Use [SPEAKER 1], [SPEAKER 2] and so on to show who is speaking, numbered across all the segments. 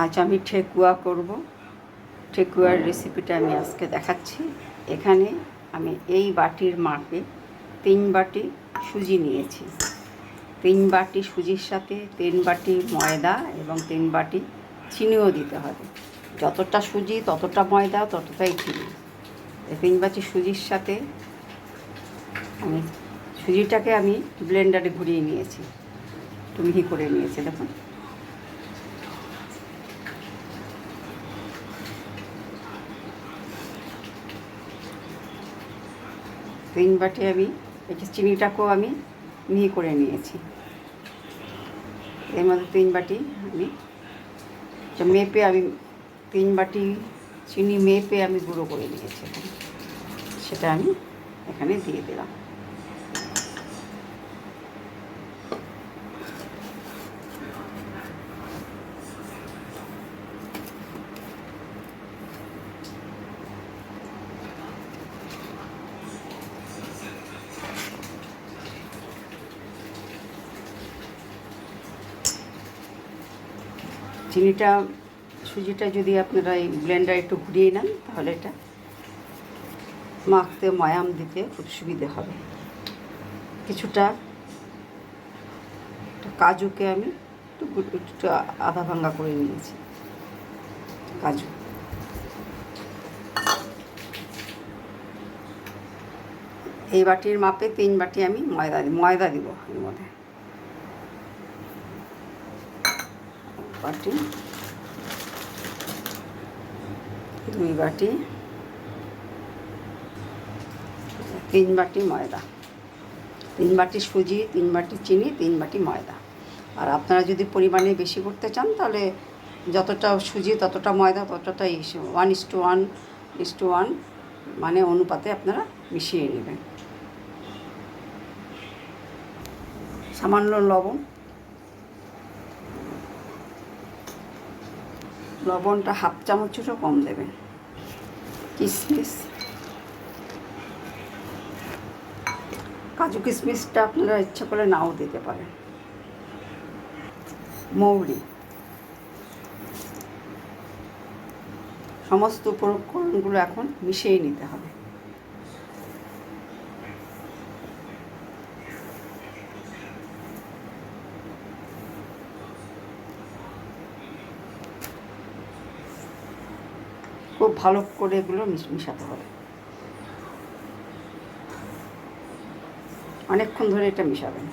[SPEAKER 1] আজ আমি ঠেকুয়া করব। ঠেকুয়ার রেসিপিটা আমি আজকে দেখাচ্ছি। এখানে আমি এই বাটির মাপে 3 বাটি সুজি নিয়েছি। 3 বাটি সুজির সাথে 3 বাটি ময়দা এবং 3 বাটি চিনিও দিতে হবে। যতটা সুজি ততটা ময়দা ততটাই চিনি। 3 বাটি সুজির সাথে আমি সুজিটাকে আমি ব্লেন্ডারে ঘুরিয়ে নিয়েছি, একটু মিহি করে নিয়েছি। দেখুন, তিন বাটি আমি এই চিনিটাকেও আমি মিহি করে নিয়েছি। এর মধ্যে 3 বাটি আমি মেপে আমি 3 বাটি চিনি মেপে আমি গুঁড়ো করে নিয়েছি। সেটা আমি এখানে দিয়ে দিলাম। চিনিটা সুজিটা যদি আপনারা এই ব্লেন্ডার একটু ঘুরিয়ে নেন তাহলে এটা মাখতে ময়াম দিতে খুব সুবিধে হবে। কিছুটা কাজুকে আমি একটু আধা ভাঙ্গা করে নিয়েছি। কাজু এই বাটির মাপে 3 বাটি আমি ময়দা দিব এর মধ্যে। বাটি 2 বাটি 3 বাটি ময়দা, 3 বাটি সুজি, 3 বাটি চিনি, 3 বাটি ময়দা। আর আপনারা যদি পরিমাণে বেশি করতে চান তাহলে যতটা সুজি ততটা ময়দা ততটাই 1:1 মানে অনুপাতে আপনারা মিশিয়ে নেবেন। সামান্য লবণটা হাফ চামচেরও কম দেবেন। কিশমিশ, কাজু কিশমিশটা আপনারা ইচ্ছা করে নাও দিতে পারেন। মৌরি, সমস্ত উপকরণগুলো এখন মিশিয়ে নিতে হবে। খুব ভালো করে এগুলো মিশাতে হবে। অনেকক্ষণ ধরে এটা মিশাবেন।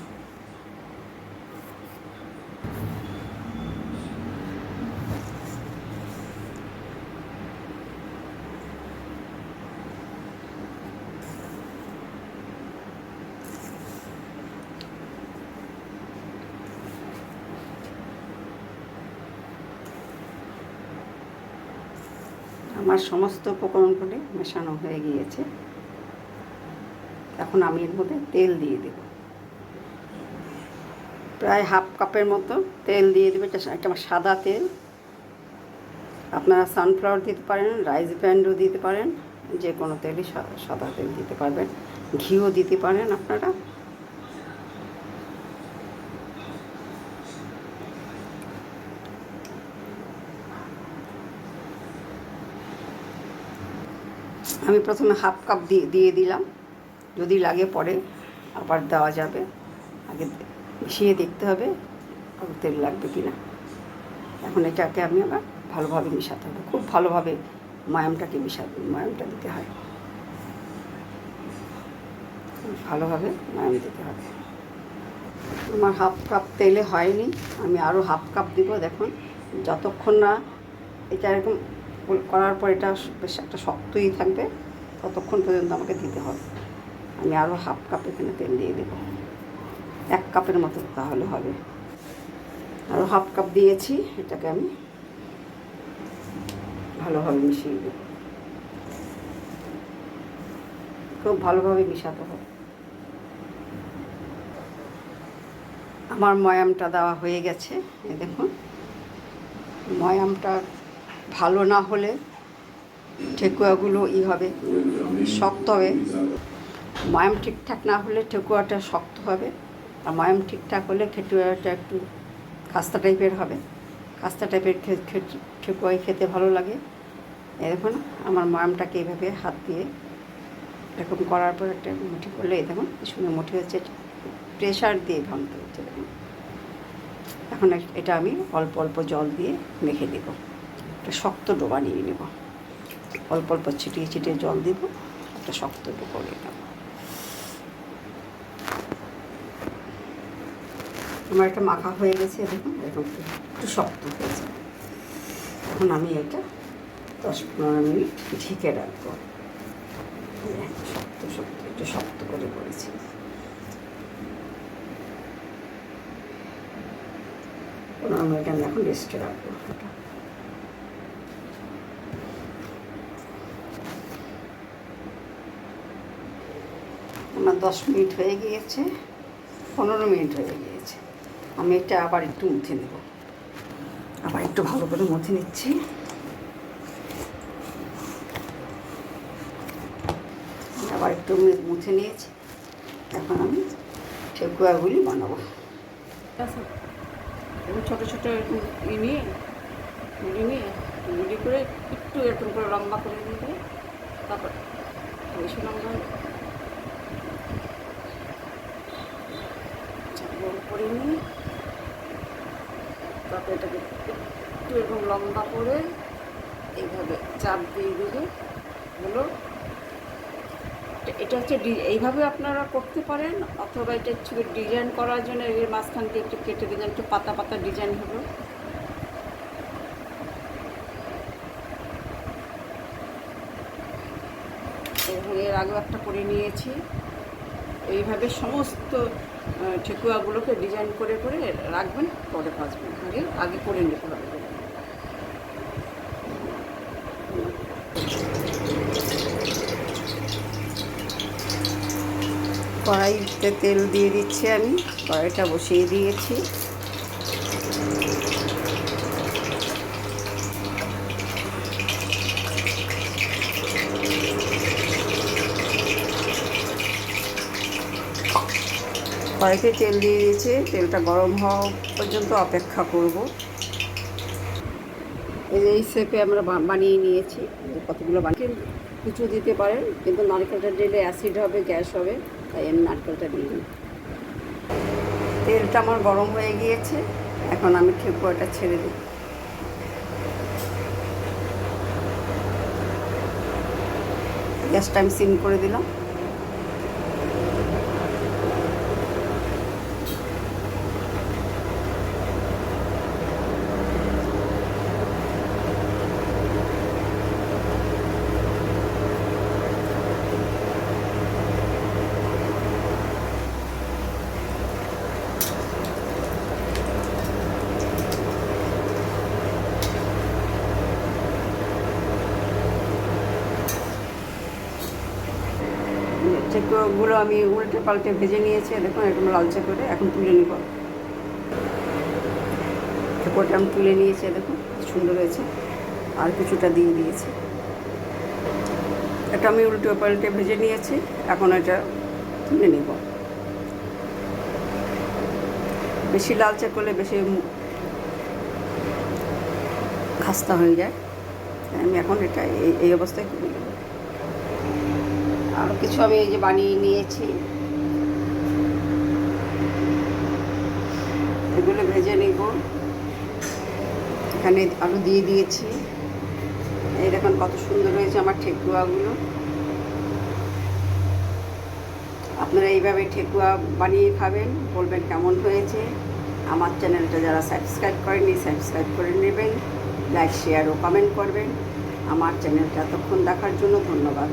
[SPEAKER 1] আমার সমস্ত উপকরণগুলি মেশানো হয়ে গিয়েছে। এখন আমি এর মধ্যে তেল দিয়ে দেব। প্রায় হাফ কাপের মতো তেল দিয়ে দেবে। এটা আমার সাদা তেল। আপনারা সানফ্লাওয়ার দিতে পারেন, রাইস ব্র্যান্ডও দিতে পারেন, যে কোনো তেলই সাদা তেল দিতে পারবেন, ঘিও দিতে পারেন আপনারা। আমি প্রথমে হাফ কাপ দিয়ে দিলাম, যদি লাগে পরে আবার দেওয়া যাবে। আগে মিশিয়ে দেখতে হবে আর তেল লাগবে কি না। এখন এটাকে আমি আবার ভালোভাবে মিশাতে হবে। খুব ভালোভাবে ময়ামটাকে ময়ামটা দিতে হয়, খুব ভালোভাবে ময়াম দিতে হবে। আমার হাফ কাপ তেলে হয়নি, আমি আরও হাফ কাপ দিব। দেখুন, যতক্ষণ না এটা এরকম করার পর এটা বেশ একটা শক্তই থাকবে ততক্ষণ পর্যন্ত আমাকে দিতে হবে। আমি আরও হাফ কাপ এখানে তেল দিয়ে দেব, 1 কাপের মতো তাহলে হবে। আরও হাফ কাপ দিয়েছি। এটাকে আমি ভালোভাবে মিশিয়ে দেব। খুব ভালোভাবে মিশাতে হবে। আমার ময়ামটা দেওয়া হয়ে গেছে। দেখুন, ময়ামটা ভালো না হলে ঠেকুয়াগুলো হবে, শক্ত হবে। ময়াম ঠিকঠাক না হলে ঠেকুয়াটা শক্ত হবে, আর ময়াম ঠিকঠাক হলে ঠেকুয়াটা একটু খাস্তা টাইপের হবে। খাস্তা টাইপের ঠেকুয়াই খেতে ভালো লাগে। এই দেখুন আমার ময়ামটাকে এইভাবে হাত দিয়ে এরকম করার পর একটা মুঠি করলে এই দেখুন কি সুন্দর মুঠি হচ্ছে, প্রেশার দিয়ে ভাঙতে হচ্ছে। দেখুন এখন এটা আমি অল্প অল্প জল দিয়ে মেখে দেবো, একটা শক্ত ডো বানিয়ে নেব। অল্প অল্প ছিটিয়ে ছিটিয়ে জল দেব, একটা শক্ত ডো করে নেব। আমার এটা মাখা হয়ে গেছে, দেখুন এরকম একটু শক্ত হয়েছে। এখন আমি এটা 10-15 মিনিট ঢেকে রাখবো। শক্ত শক্ত একটু শক্ত করে করেছি। আমি এটা এখন রেস্টে রাখবো। আমার 10 মিনিট হয়ে গিয়েছে, 15 মিনিট হয়ে গিয়েছে। আমি এটা আবার একটু মুছে নেব, আবার একটু ভালো করে মুছে নিচ্ছি। আবার একটু মুছে নিয়েছি। এখন আমি ঠেকুয়াগুলি বানাবো। ছোটো ছোটো এরকম নিয়ে গুলি করে একটু এরকম করে লম্বা করে দিয়ে তারপর বেশি লম্বা করে নিয়ে তারপর এটাকে একটু এরকম লম্বা করে এইভাবে চাপ দিয়ে দিলে হলো। এটা হচ্ছে এইভাবে আপনারা করতে পারেন, অথবা এটা একটু ডিজাইন করার জন্য এর মাঝখান দিয়ে একটু কেটে দিলেন, একটু পাতা পাতা ডিজাইন হলো। এর আগেও একটা করে নিয়েছি। এইভাবে সমস্ত ঠেকুয়াগুলোকে ডিজাইন করে করে রাখবেন, পরে ভাজবেন। আগে করে নিতে হবে। কড়াইতে তেল দিয়ে দিচ্ছি, আমি কড়াইটা বসিয়ে দিয়েছি। কড়াইতে তেল দিয়ে দিয়েছে, তেলটা গরম হওয়া পর্যন্ত অপেক্ষা করব। এই শেপে আমরা বানিয়ে নিয়েছি। কতগুলো বানিয়ে কিছু দিতে পারেন, কিন্তু নারকেলটা দিলে অ্যাসিড হবে, গ্যাস হবে, তাই আমি নারকেলটা দিই। তেলটা আমার গরম হয়ে গিয়েছে, এখন আমি ঠেকুয়াটা ছেড়ে দিই। গ্যাসটা আমি সিম করে দিলাম। ঠেকুয়াগুলো আমি উল্টে পাল্টে ভেজে নিয়েছি, দেখুন এরকম লালচে করে। এখন তুলে নিব। ঠেকুয়াটা আমি তুলে নিয়েছি, দেখুন সুন্দর হয়েছে। আর কিছুটা দিয়ে দিয়েছি। এটা আমি উল্টে পাল্টে ভেজে নিয়েছি, এখন এটা তুলে নিব। বেশি লালচে করলে বেশি খাস্তা হয়ে যায়, আমি এখন এটা এই অবস্থায় তুলে নেব। আরও কিছু আমি এই যে বানিয়ে নিয়েছি, এগুলো ভেজে নেব। এখানে আলু দিয়ে দিয়েছি। এই দেখুন কত সুন্দর হয়েছে আমার ঠেকুয়াগুলো। আপনারা এইভাবে ঠেকুয়া বানিয়ে খাবেন, বলবেন কেমন হয়েছে। আমার চ্যানেলটা যারা সাবস্ক্রাইব করেনি সাবস্ক্রাইব করে নেবেন, লাইক শেয়ার ও কমেন্ট করবেন। আমার চ্যানেলটা এতক্ষণ দেখার জন্য ধন্যবাদ।